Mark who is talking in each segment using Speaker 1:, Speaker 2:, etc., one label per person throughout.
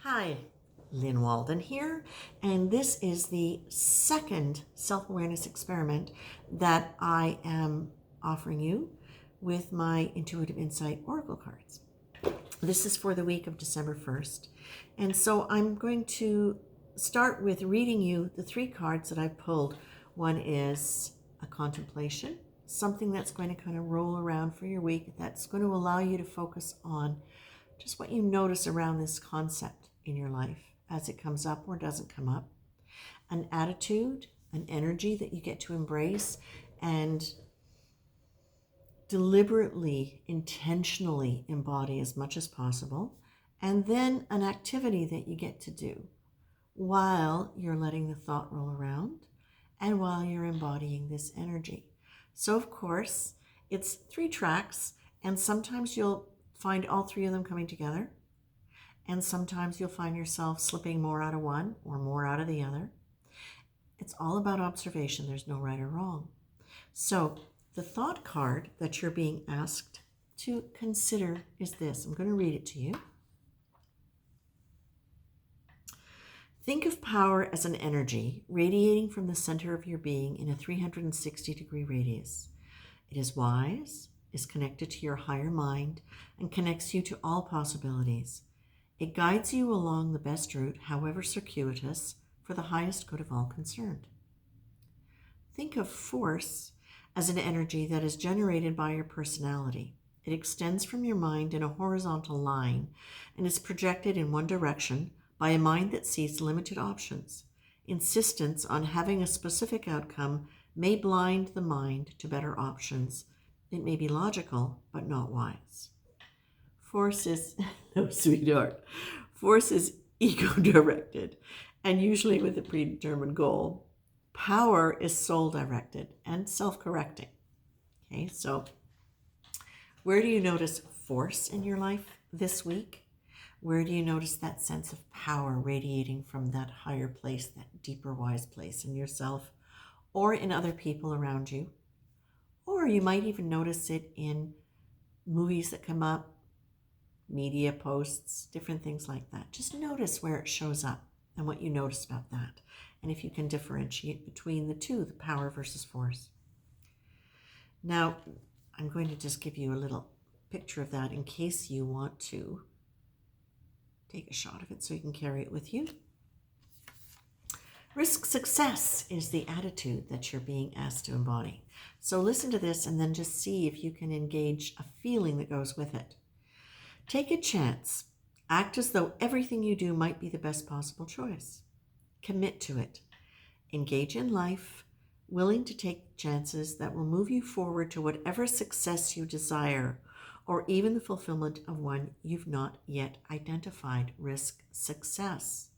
Speaker 1: Hi, Lynn Walden here, and this is the second self-awareness experiment that I am offering you with my Intuitive Insight Oracle cards. This is for the week of December 1st, and so I'm going to start with reading you the three cards that I've pulled. One is a contemplation, something that's going to kind of roll around for your week that's going to allow you to focus on just what you notice around this concept in your life as it comes up or doesn't come up. An attitude, an energy that you get to embrace and deliberately, intentionally embody as much as possible. And then an activity that you get to do while you're letting the thought roll around and while you're embodying this energy. So, of course, it's 3 tracks, and sometimes you'll find all 3 of them coming together. And sometimes you'll find yourself slipping more out of one or more out of the other. It's all about observation. There's no right or wrong. So the thought card that you're being asked to consider is this. I'm going to read it to you. Think of power as an energy radiating from the center of your being in a 360-degree radius. It is wise, is connected to your higher mind, and connects you to all possibilities. It guides you along the best route, however circuitous, for the highest good of all concerned. Think of force as an energy that is generated by your personality. It extends from your mind in a horizontal line and is projected in one direction by a mind that sees limited options. Insistence on having a specific outcome may blind the mind to better options. It may be logical, but not wise. Force is, no, sweetheart, force is ego-directed and usually with a predetermined goal. Power is soul-directed and self-correcting. Okay, so where do you notice force in your life this week? Where do you notice that sense of power radiating from that higher place, that deeper, wise place in yourself or in other people around you? Or you might even notice it in movies that come up, media posts, different things like that. Just notice where it shows up and what you notice about that. And if you can differentiate between the two, the power versus force. Now, I'm going to just give you a little picture of that in case you want to take a shot of it so you can carry it with you. Risk success is the attitude that you're being asked to embody. So listen to this and then just see if you can engage a feeling that goes with it. Take a chance. Act as though everything you do might be the best possible choice. Commit to it. Engage in life, willing to take chances that will move you forward to whatever success you desire, or even the fulfillment of one you've not yet identified. Risk success.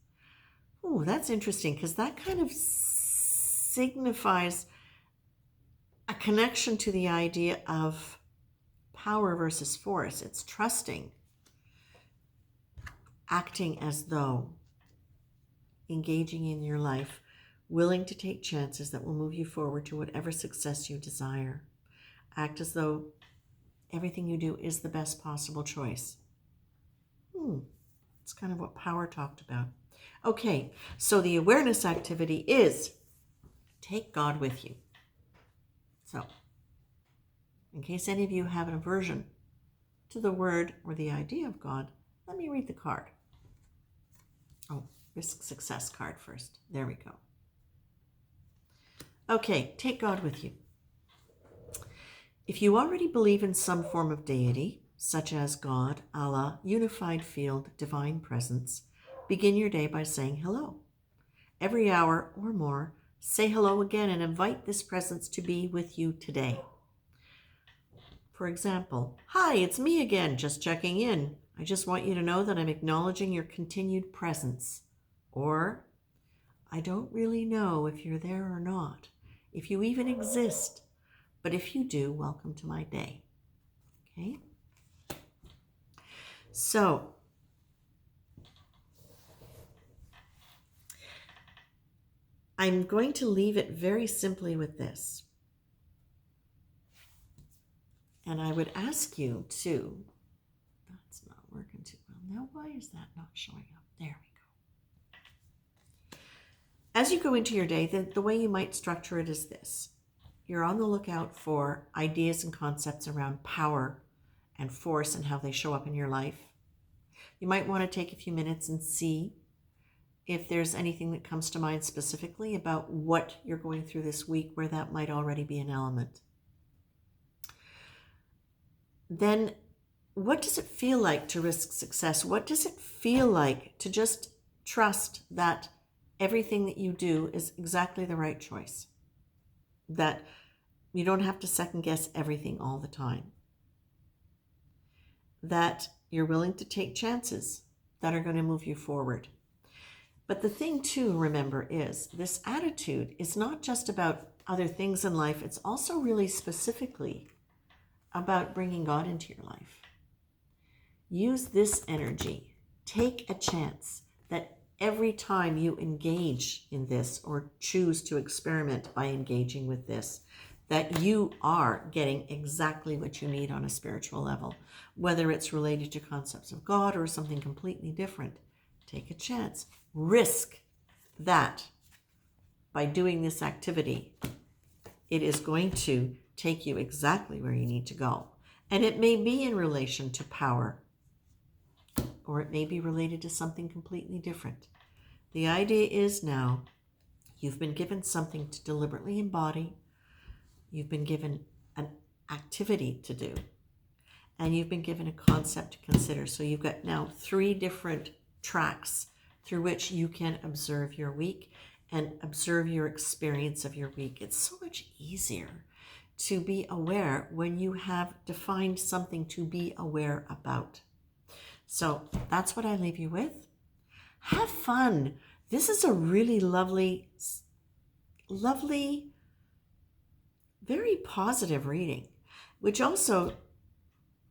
Speaker 1: Oh, that's interesting because that kind of signifies a connection to the idea of power versus force. It's trusting, acting as though, engaging in your life, willing to take chances that will move you forward to whatever success you desire. Act as though everything you do is the best possible choice. It's kind of what power talked about. Okay, so the awareness activity is take God with you. So, in case any of you have an aversion to the word or the idea of God, let me read the card. Oh, risk success card first. There we go. Okay, take God with you. If you already believe in some form of deity, such as God, Allah, unified field, divine presence, begin your day by saying hello. Every hour or more, say hello again and invite this presence to be with you today. For example, hi, it's me again, just checking in. I just want you to know that I'm acknowledging your continued presence. Or, I don't really know if you're there or not, if you even exist, but if you do, welcome to my day. Okay? So, I'm going to leave it very simply with this. And I would ask you to, that's not working too well. Now, why is that not showing up? There we go. As you go into your day, the way you might structure it is this. You're on the lookout for ideas and concepts around power and force and how they show up in your life. You might want to take a few minutes and see if there's anything that comes to mind specifically about what you're going through this week where that might already be an element. Then, what does it feel like to risk success? What does it feel like to just trust that everything that you do is exactly the right choice? That you don't have to second guess everything all the time. That you're willing to take chances that are going to move you forward. But the thing to remember is this attitude is not just about other things in life. It's also really specifically about bringing God into your life. Use this energy. Take a chance that every time you engage in this or choose to experiment by engaging with this, that you are getting exactly what you need on a spiritual level, whether it's related to concepts of God or something completely different. Take a chance. Risk that by doing this activity, it is going to take you exactly where you need to go. And it may be in relation to power, or it may be related to something completely different. The idea is now you've been given something to deliberately embody. You've been given an activity to do, and you've been given a concept to consider. So you've got now 3 different tracks through which you can observe your week and observe your experience of your week. It's so much easier to be aware when you have defined something to be aware about. So that's what I leave you with. Have fun. This is a really lovely, very positive reading, which also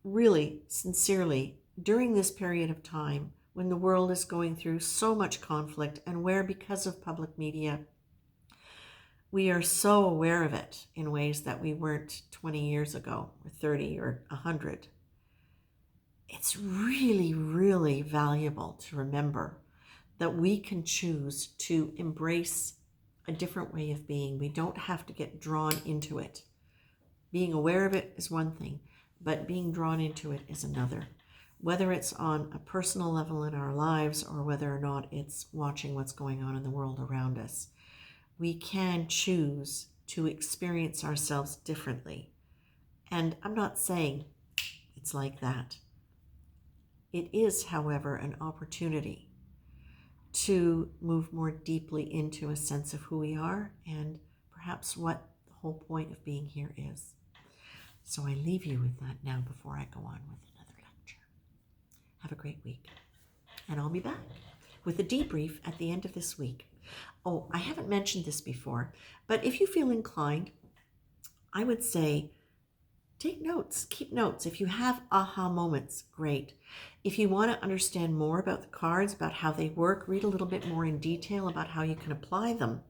Speaker 1: really, sincerely, during this period of time when the world is going through so much conflict and where, because of public media, we are so aware of it in ways that we weren't 20 years ago, or 30 or 100. It's really, really valuable to remember that we can choose to embrace a different way of being. We don't have to get drawn into it. Being aware of it is one thing, but being drawn into it is another. Whether it's on a personal level in our lives or whether or not it's watching what's going on in the world around us, we can choose to experience ourselves differently. And I'm not saying it's like that. It is, however, an opportunity to move more deeply into a sense of who we are and perhaps what the whole point of being here is. So I leave you with that now before I go on with another lecture. Have a great week. And I'll be back with a debrief at the end of this week. Oh, I haven't mentioned this before, but if you feel inclined, I would say take notes, keep notes. If you have aha moments, great. If you want to understand more about the cards, about how they work, read a little bit more in detail about how you can apply them,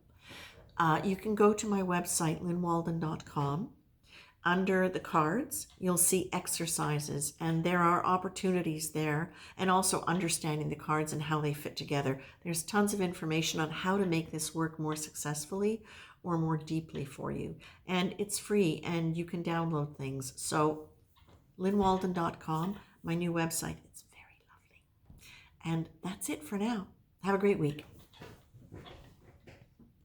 Speaker 1: you can go to my website, lynnwalden.com. Under the cards, you'll see exercises, and there are opportunities there, and also understanding the cards and how they fit together. There's tons of information on how to make this work more successfully or more deeply for you. And it's free, and you can download things. So lynnwalden.com, my new website. It's very lovely. And that's it for now. Have a great week.